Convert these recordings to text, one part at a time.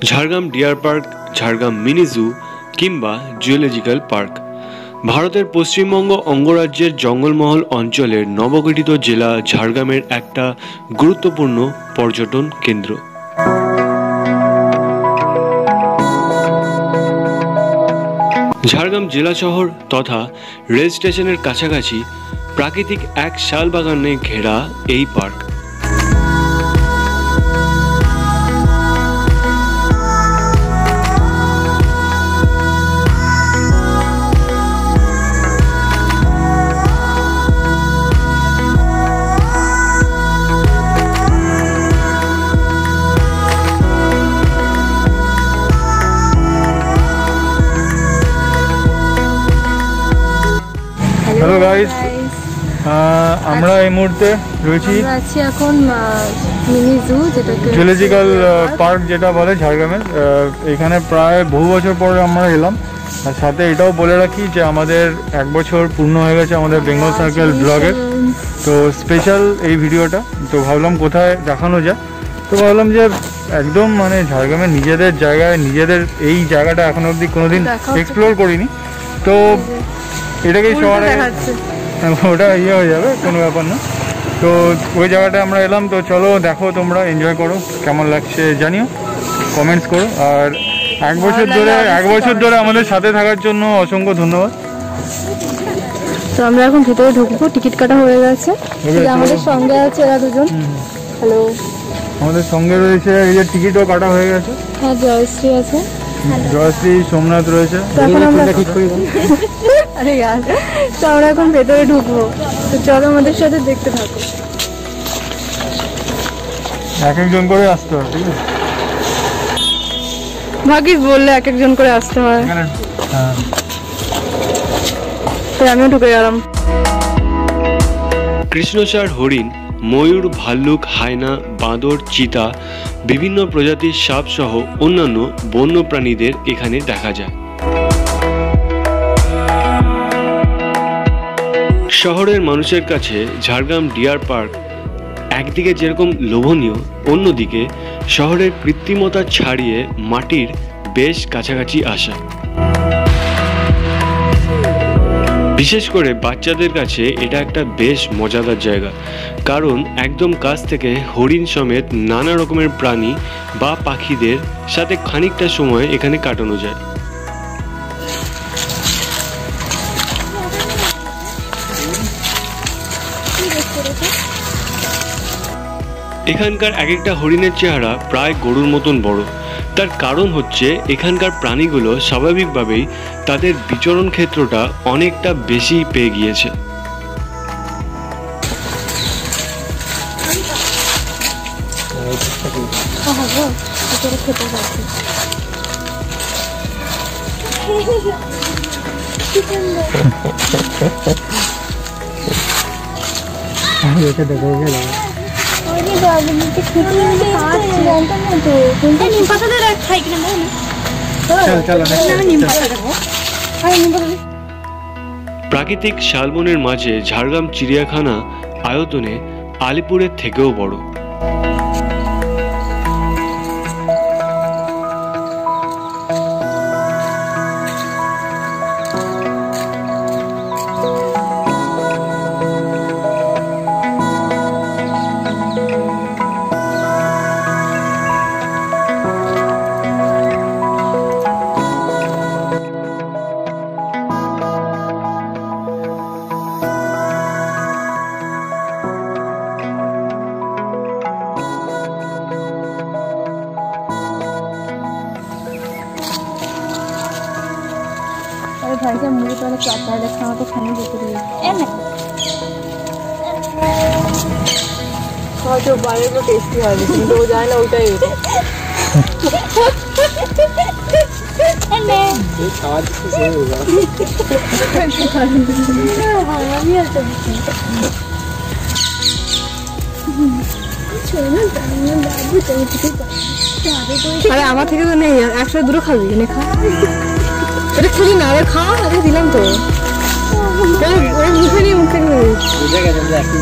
Jhargram deer park, Jhargram mini zoo কিংবা zoological park ভারতের পশ্চিমবঙ্গ অঙ্গরাজ্যের জঙ্গলমহল অঞ্চলের নবগঠিত জেলা ঝাড়গ্রামের একটা গুরুত্বপূর্ণ পর্যটন কেন্দ্র। ঝাড়গ্রাম জেলা শহর তথা রেল স্টেশনের কাছাকাছি প্রাকৃতিক এক শাল বাগানে ঘেরা এই পার্ক। হ্যালো গাইস, আমরা এই মুহূর্তে রয়েছি এখন মিনি জু, যেটাকে জুলজিক্যাল পার্ক যেটা বলে ঝাড়গ্রামের। এখানে প্রায় বহু বছর পরে আমরা এলাম। আর সাথে এটাও বলে রাখি যে আমাদের 1 বছর পূর্ণ হয়ে গেছে আমাদের বেঙ্গল সার্কেল ব্লগের। তো স্পেশাল এই ভিডিওটা, তো ভাবলাম কোথায় দেখানো যায়। তো ভাবলাম যে একদম মানে ঝাড়গ্রামের নিজেদের জায়গায়, নিজেদের এই জায়গাটা এখনো অবধি কোনোদিন এক্সপ্লোর করিনি। তো এটাকেই শহরে ওটা ইয়ে হয়ে যাবে, কোনো ব্যাপার না। তো ওই জায়গাটায় আমরা এলাম। তো চলো দেখো, তোমরা এনজয় করো, কেমন লাগছে জানিও, কমেন্টস করো। আর 1 বছর ধরে আমাদের সাথে থাকার জন্য অসংখ্য ধন্যবাদ। তো আমরা এখন ভিতরে ঢুকবো, টিকিট কাটা হয়ে গেছে। আমাদের সঙ্গে আছে এরা দুজন। হ্যালো, আমাদের সঙ্গে রয়েছে, এই যে টিকিটও কাটা হয়ে গেছে। হ্যাঁ, জয়শ্রী আছে, জয়শ্রী, সোমনাথ রয়েছে। আরে यार, তো আমরা এখন ভেতরে ঢুকবো। তো চলো আমাদের সাথে দেখতে থাকো। এক একজন করে আসতে হয়, ঠিক আছে? ভাগিস বললে এক একজন করে আসতে হয়। তো আমিও ঢুকে গেলাম। কৃষ্ণসার হরিণ, ময়ূর, ভাল্লুক, হায়না, বাঁদর, চিতা, বিভিন্ন প্রজাতির সাপ সহ অন্যান্য বন্য প্রাণীদের এখানে দেখা যায়। শহরের মানুষের কাছে ঝাড়গ্রাম ডিয়ার পার্ক একদিকে যেরকম লোভনীয়, অন্যদিকে শহরের কৃত্রিমতা ছাড়িয়ে মাটির বেশ কাছাকাছি আসা। বিশেষ করে বাচ্চাদের কাছে এটা একটা বেশ মজাদার জায়গা, কারণ একদম কাছ থেকে হরিণ সমেত নানা রকমের প্রাণী বা পাখিদের সাথে খানিকটা সময় এখানে কাটানো যায়। এখানকার এক একটা হরিণের চেহারা প্রায় গরুর মতন বড়। তার কারণ হচ্ছে এখানকার প্রাণীগুলো স্বাভাবিকভাবেই তাদের বিচরণ ক্ষেত্রটা অনেকটা বেশি পেয়ে গিয়েছে। প্রাকৃতিক শালবনের মাঝে ঝাড়গ্রাম চিড়িয়াখানা আয়তনে আলিপুরের থেকেও বড়। भाई साहब मुझे पहले चाटा रखा तो खाने देते रहिए। जो बारे में टेस्टी है, लेकिन दो जाए ना उल्टा ही अरे আমার থেকে তো নেই, একসাথে দুটো খাবি, নে খা। এটা খেলি না, আরে খা, আরে দিলাম তো। ওই মুখে নিয়ে বুঝে গেছে একই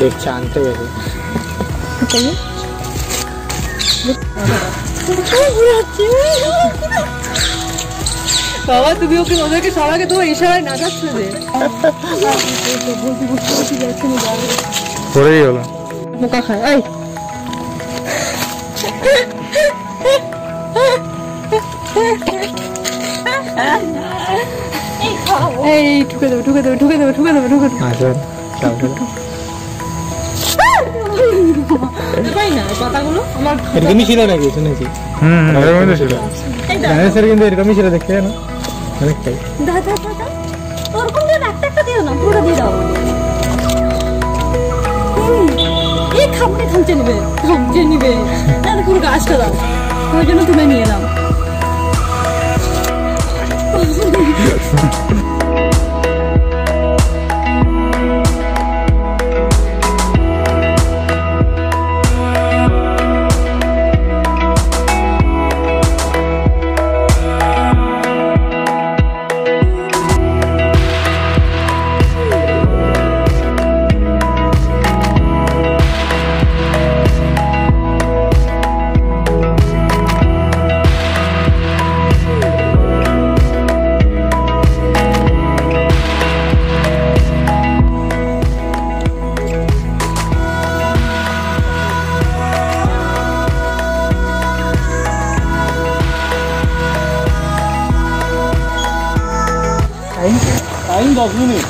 দেখছে আনতে গেছে। বাবা তুমি ওকে ওদেরকে সবাইকে তোমার ইশারায় নাচাচ্ছ যে পড়েই গেল বোকা খায়। এই ঢুকে দেবে ঢুকে দেবে ঢুকে দেবে ঢুকে দেবে ঢুকে দেবে। না পাতাগুলো আমার এরকমই ছিল নাকি শুনেছি। এরকমই তো ছিল স্যার, কিন্তু এরকমই ছিল দেখতে না অনেকটাই। দাদা দাদা ওরকম দিয়ে একটা একটা দিও না, পুরো দিয়ে দাও। এই খামড়ে থামচে নিবে তাহলে পুরো গাছটা দাও, ওই জন্য তুলে নিয়ে নাও। Time 10 minute.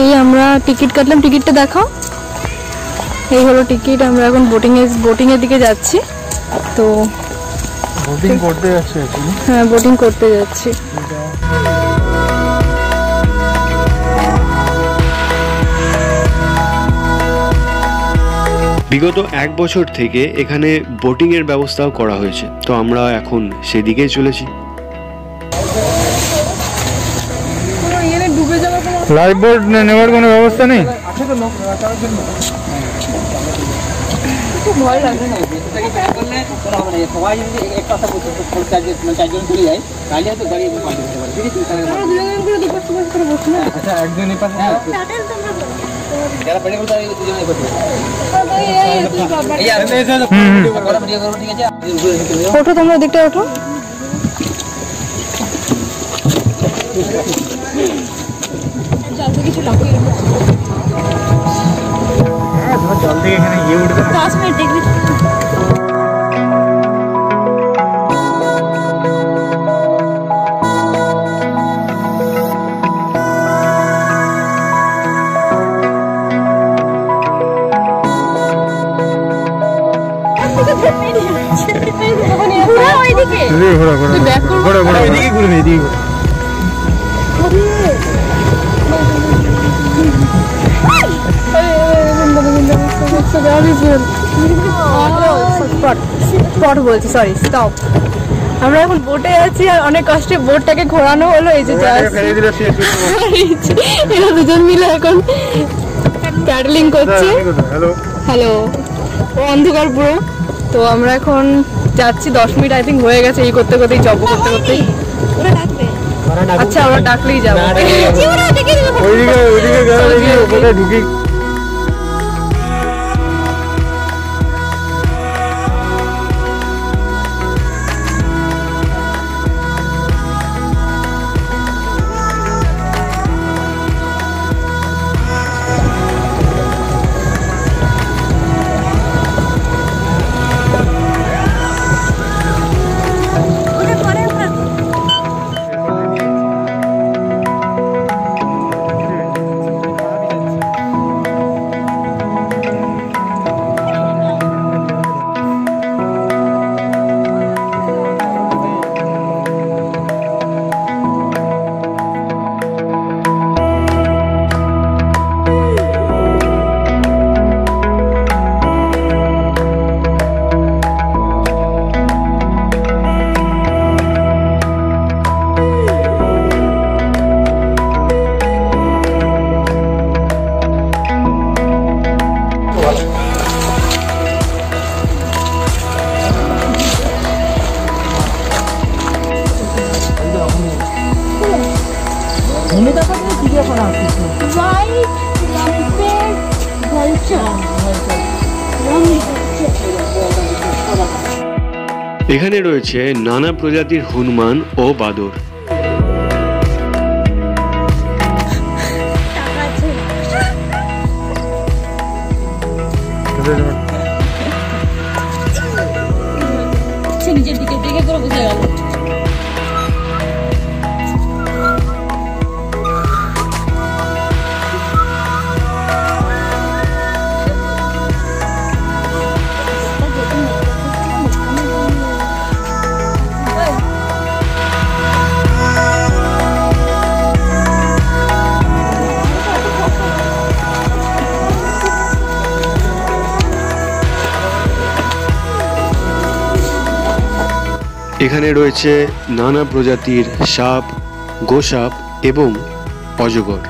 এই আমরা টিকিট কাটলাম, টিকিটটা দেখাও। এই হলো টিকিট। আমরা এখন বোটিং এর দিকে যাচ্ছি। তো বোটিং করতে যাচ্ছি। হ্যাঁ বোটিং করতে যাচ্ছি। বিগত 1 বছর থেকে এখানে বোটিংয়ের ব্যবস্থাও করা হয়েছে, তো আমরা এখন সেদিকেই চলেছি। লাইফ বোট নেওয়ার কোনো ব্যবস্থা নেই। ভয় লাগে না সবাই যদি এক কথা বলতে চারজন চলে যায় তাহলে হয়তো গাড়ি আচ্ছা একজনই পাশে যারা পেটে বলতে দুজনে করতে ঠিক আছে। ওঠো তোমরা দিকটা ওঠো। কিছু লাগবে জল থেকে এখানে গিয়ে উঠবে 10 মিনিট দেখবি। বলছি সরি স্টপ। আমরা এখন বোটে আছি আর অনেক কষ্টে বোটটাকে ঘোরানো হলো। এই যে এরা দুজন মিলে এখন প্যাডেলিং করছে। হ্যালো ও অন্ধকার পুরো। তো আমরা এখন যাচ্ছি 10 মিনিট আই থিঙ্ক হয়ে গেছে এই করতে করতেই জব করতে করতেই। আচ্ছা ওরা ডাকলেই যাবো। ঢুকি white lumped vulture. এখানে রয়েছে নানা প্রজাতির হনুমান ও বাদর। নিজের দিকে দেখে করে বোঝা গেল। এখানে রয়েছে নানা প্রজাতির সাপ, গোসাপ এবং অজগর।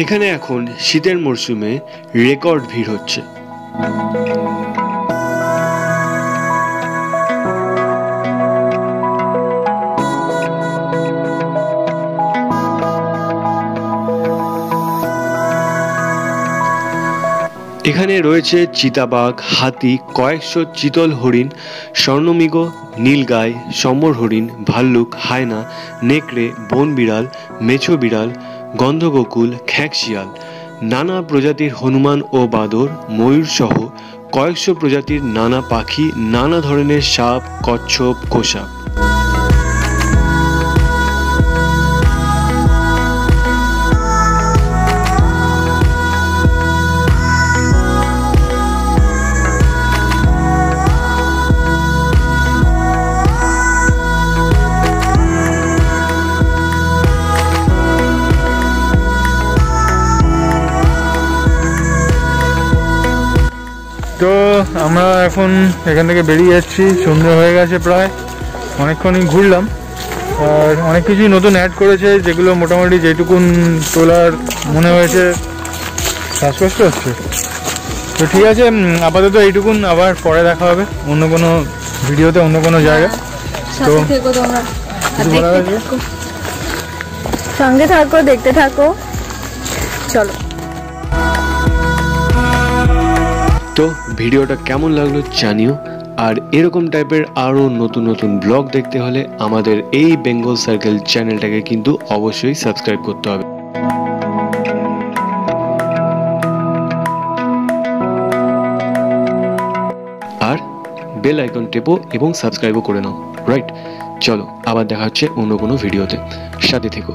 এখানে এখন শীতের মরশুমে রেকর্ড ভিড় হচ্ছে। এখানে রয়েছে চিতাবাঘ, হাতি, কয়েকশো চিতল হরিণ, স্বর্ণমৃগ, নীলগাই, সম্বর হরিণ, ভাল্লুক, হায়না, নেকড়ে, বন বিড়াল, মেছো বিড়াল, গন্ধগোকুল, খ্যাঁকশিয়াল, নানা প্রজাতির হনুমান ও বাদর, ময়ূর সহ কয়েকশো প্রজাতির নানা পাখি, নানা ধরনের সাপ, কচ্ছপ, গোসাপ। তো আমরা এখন এখান থেকে বেরিয়ে যাচ্ছি, সন্ধ্যে হয়ে গেছে প্রায়, অনেকক্ষণই ঘুরলাম আর অনেক কিছুই নতুন অ্যাড করেছে যেগুলো মোটামুটি যেটুকুন তোলার মনে হয়েছে। শ্বাসকষ্ট হচ্ছে তো ঠিক আছে, আপাতত এইটুকুন, আবার পরে দেখা হবে অন্য কোনো ভিডিওতে, অন্য কোনো জায়গায়। তো সঙ্গে থাকো, দেখতে থাকো, চলো। তো ভিডিওটা কেমন লাগলো জানিও, আর এরকম টাইপের আরও নতুন নতুন ব্লগ দেখতে হলে আমাদের এই বেঙ্গল সার্কেল চ্যানেলটাকে কিন্তু অবশ্যই সাবস্ক্রাইব করতে হবে। আর বেল আইকন টেপো এবং সাবস্ক্রাইবও করে নাও, রাইট? চলো আবার দেখা হচ্ছে অন্য কোনো ভিডিওতে, সাথে থেকো।